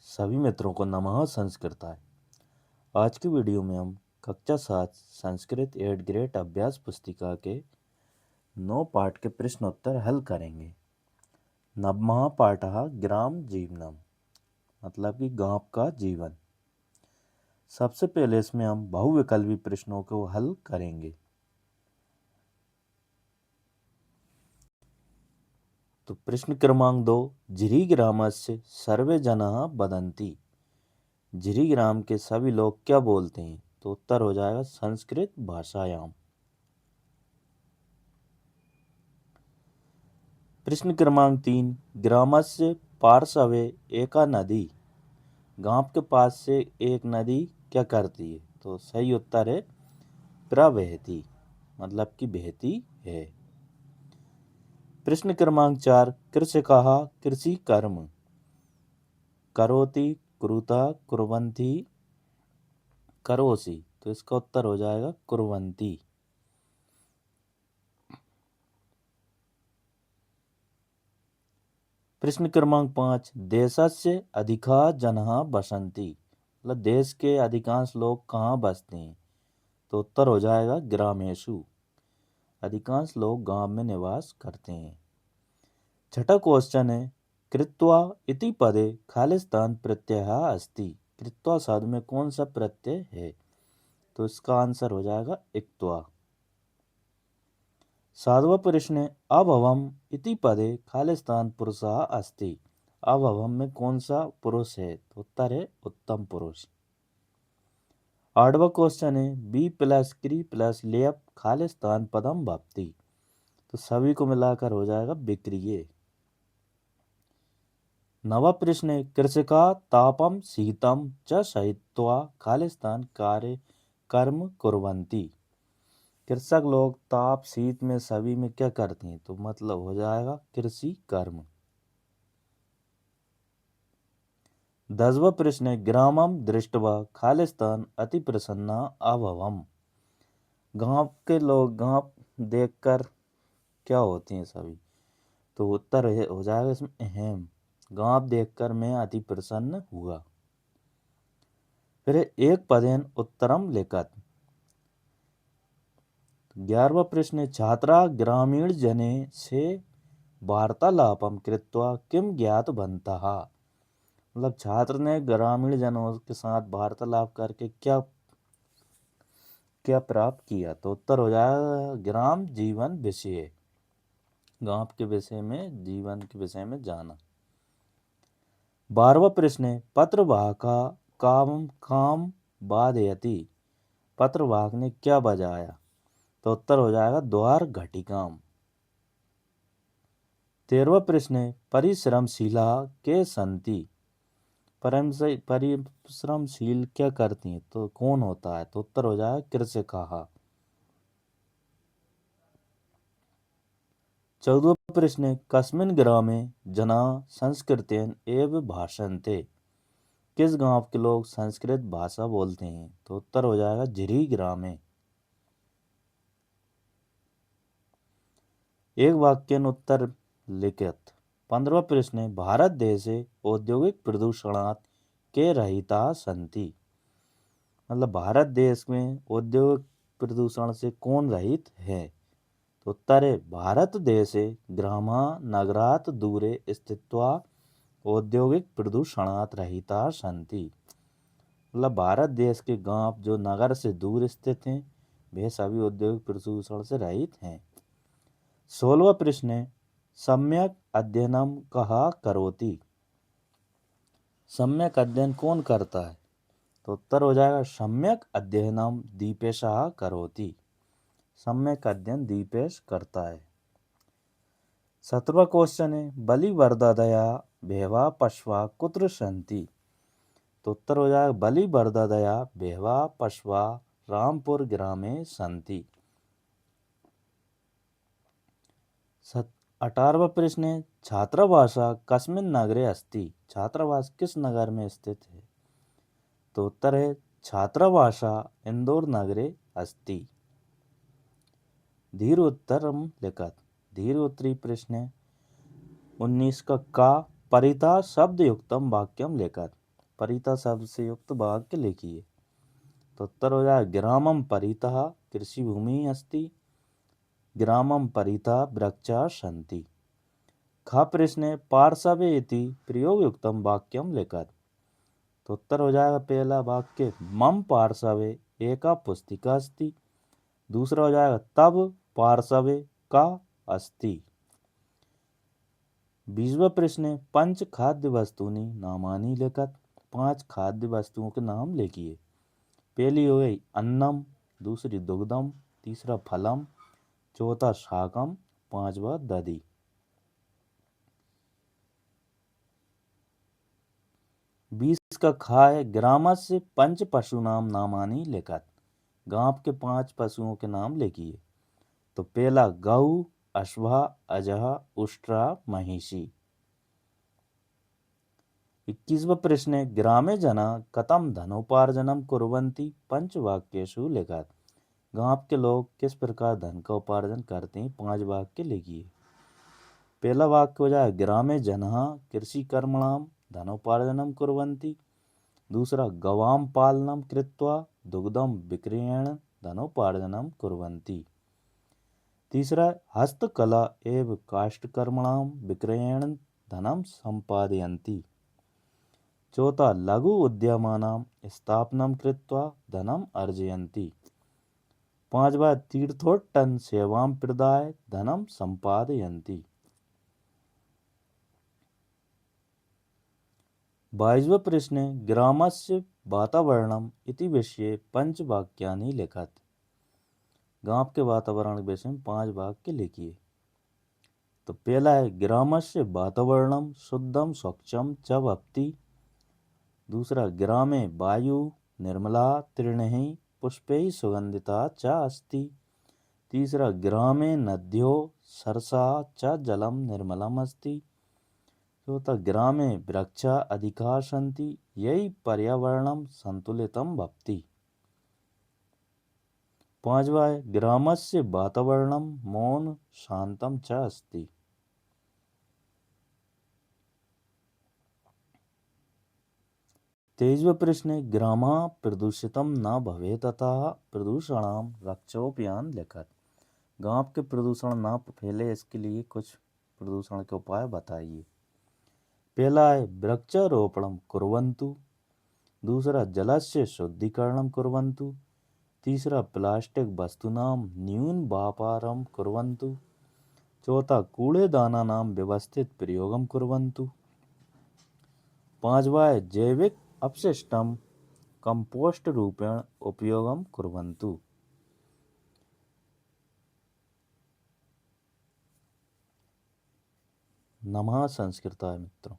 सभी मित्रों को नमः संस्कृताय। आज की वीडियो में हम कक्षा 7 संस्कृत 8th ग्रेड अभ्यास पुस्तिका के 9 पाठ के प्रश्न उत्तर हल करेंगे। नवमः पाठः ग्राम जीवनम, मतलब कि गांव का जीवन। सबसे पहले इसमें हम बहुविकल्पी प्रश्नों को हल करेंगे। तो प्रश्न क्रमांक 2, झिरी ग्रामस्य सर्वे जनाः वदन्ति। झिरी ग्राम के सभी लोग क्या बोलते हैं? तो उत्तर हो जाएगा संस्कृत भाषायाम। प्रश्न क्रमांक 3, ग्रामस्य पार्श्वे एका नदी। गांव के पास से एक नदी क्या करती है? तो सही उत्तर है प्रवहति, मतलब कि बहती है। प्रश्न क्रमांक 4, कृषकाः कृषि कर्म करोति कुरुता कुर्वन्ति करोसि। तो इसका उत्तर हो जाएगा कुर्वन्ति। प्रश्न क्रमांक 5, देशस्य अधिका जनाः वसन्ति, मतलब देश के अधिकांश लोग कहाँ बसते हैं? तो उत्तर हो जाएगा ग्रामेषु। अधिकांश लोग गांव में निवास करते हैं। छठा क्वेश्चन है, कृत्वा इति पदे खालिस्तान प्रत्यय अस्ति। कृत्वा शब्द में कौन सा प्रत्यय है? तो इसका आंसर हो जाएगा इक्त्वा। सातवां प्रश्न है, अभवम इति पदे खालिस्तान पुरुषः अस्ति। अभवम में कौन सा पुरुष है? तो उत्तर है उत्तम पुरुष। आठवां क्वेश्चन है, बी प्लस क्री प्लस लेप खालिस्तान पदम भवति। तो सभी को मिलाकर हो जाएगा विक्रिय। नवा प्रश्न है, कृषका तापम शीतम च सहित्वा खालिस्तान कार्य कर्म कुर्वन्ति। कृषक लोग ताप शीत में सभी में क्या करते हैं? तो मतलब हो जाएगा कृषि कर्म। 10वां प्रश्न है, ग्रामम दृष्ट्वा खालिस्तान अति प्रसन्ना अभवम। गांव के लोग गांव देखकर क्या होते हैं सभी? तो उत्तर हो जाएगा इसमें अहम। गांव देखकर मैं अति प्रसन्न हुआ। फिर एक पदेन उत्तरम लिखत। 11वां प्रश्न है, छात्रा ग्रामीण जने से वार्तालापम कृत्वा किम ज्ञातवन्तः। मतलब छात्र ने ग्रामीण जनों के साथ वार्तालाप करके क्या क्या प्राप्त किया? तो उत्तर हो जाएगा ग्राम जीवन विषय। गांव के विषय में, जीवन के विषय में जाना। 12वां प्रश्न है, पत्रवाहका काम काम वादयति। पत्रवाहक ने क्या बजाया? तो उत्तर हो जाएगा द्वार घटिकाम। 13वां प्रश्न है, परिश्रमशीला के संति। परिश्रमशील क्या करती हैं? तो कौन होता है? तो उत्तर हो जाएगा कृषकाः। 14वां प्रश्न है, कस्मिन् ग्रामे जनाः संस्कृतेन एव भाषन्ते। किस गांव के लोग संस्कृत भाषा बोलते हैं? तो उत्तर हो जाएगा झिरी ग्रामे। एक वाक्य उत्तर लिखित। 15वां प्रश्न है, भारत देशे औद्योगिक प्रदूषणात् के रहिता सन्ति। मतलब भारत देश में औद्योगिक प्रदूषण से कौन रहित है? तो उत्तर है भारत देशे ग्रामा नगरात् दूरे स्थित्वा औद्योगिक प्रदूषणात् रहिता सन्ति। मतलब भारत देश के गांव जो नगर से दूर स्थित हैं वे सभी औद्योगिक प्रदूषण से रहित हैं। 16वां प्रश्न है, सम्यक अध्ययनम कः करोति। सम्यक अध्ययन कौन करता है? तो उत्तर हो जाएगा सम्यक अध्ययनम दीपेशः करोति। सम्यक अध्ययन दीपेश करता है। 17वां क्वेश्चन है, बलिवर्ददया भेवा पशवा कुत्र सन्ति। तो उत्तर हो जाएगा बलिवर्ददया भेवा पशवा रामपुर ग्रामे सन्ति। 18वां प्रश्न है, छात्रावासः कस्मिन् नगरे अस्ति। छात्रावास किस नगर में स्थित है? तो उत्तर है छात्रावासः इंदौर नगरे अस्ति। धीर उत्तरम लिखत। धीर उत्तरी प्रश्न है 19 का परिता शब्द युक्तम वाक्यम लिखत। परितः शब्द से युक्त वाक्य लिखिए। तो उत्तर हो जाए ग्रामम परितः कृषि भूमि अस्ति, ग्रामम परितः वृक्षा सन्ति। ख प्रश्न पार्श्वे इति प्रयोगयुक्तम वाक्यम लिखत। तो उत्तर हो जाएगा पहला वाक्य मम पार्श्वे एका पुस्तिका अस्ति, दूसरा हो जाएगा तब पार्श्वे का अस्ति। 20वां प्रश्न पंच खाद्य वस्तुनि नामानि लिखत। 5 खाद्य वस्तुओं के नाम लिखिए। पहली हो गई अन्नम, दूसरी दुग्धम, तीसरा फलम, चौथा शाकम, पांचवा दधि। 20 का खा है ग्रामस्य पंच पशुनाम नामानि लिखत। गांव के 5 पशुओं के नाम लिखिए। तो पहला गऊ, अश्वा, अजह, उष्ट्रा, महिषी। 21वां प्रश्न ग्रामे जना कथम धनोपार्जनम कुर्वन्ति पंचवाक्येषु लिखत। गांव के लोग किस प्रकार धन का उपार्जन करते हैं, 5 वाक्य लिखिए। पहला वाक्य हो जाए ग्रामे जनः कृषि कर्मणाम धनोपार्जनम कुर्वन्ति, दूसरा गवाम पालनम कृत्वा दुग्धम विक्रयेण धनोपार्जनम कुर्वन्ति, तीसरा हस्तकला एवं काष्ठकर्मणाम विक्रयेण धनम संपादयन्ति, चौथा लघु उद्यमानाम स्थापनम कृत्वा धनम अर्जयन्ति, पांचवा तीर्थोट्टन सेवाम प्रदाय धनम संपादयन्ति। 22वां प्रश्न ग्रामस्य वातावरणम इति विषये पंचवाक्यानि लिखत। गांव के वातावरण के विषय में 5 वाक्य लिखिए। तो पहला है ग्रामस्य वातावरणम शुद्धम स्वच्छम च भवति, दूसरा ग्रामे वायु निर्मला तृणैः पुष्पैः सुगन्धिता च अस्ति, तीसरा ग्रामे नद्यो सरसा च जलम निर्मलम अस्ति, चौथा ग्रामे वृक्षा अधिका सन्ति यही पर्यावरणम संतुलितम भवति, पांचवा है ग्रामस्य वातावरणम मौन शांतम च अस्ति। 23वां प्रश्न ग्रामा प्रदूषितम न भवेत् अतः प्रदूषणाम रक्षोपायान लिखत। गांव के प्रदूषण ना फैले इसके लिए कुछ प्रदूषण के उपाय बताइए। पहला है वृक्षारोपणम कुर्वन्तु, दूसरा जलस्य शुद्धिकरणम कुर्वन्तु, तीसरा प्लास्टिक वस्तूनाम न्यून व्यापारम कुर्वन्तु, चौथा कूड़ेदानानां व्यवस्थित प्रयोगम कुर्वन्तु, पांचवा है जैविक अपशिष्टम कंपोस्ट रूपेण उपयोगम कुर्वन्तु। नमः संस्कृताय मित्रों।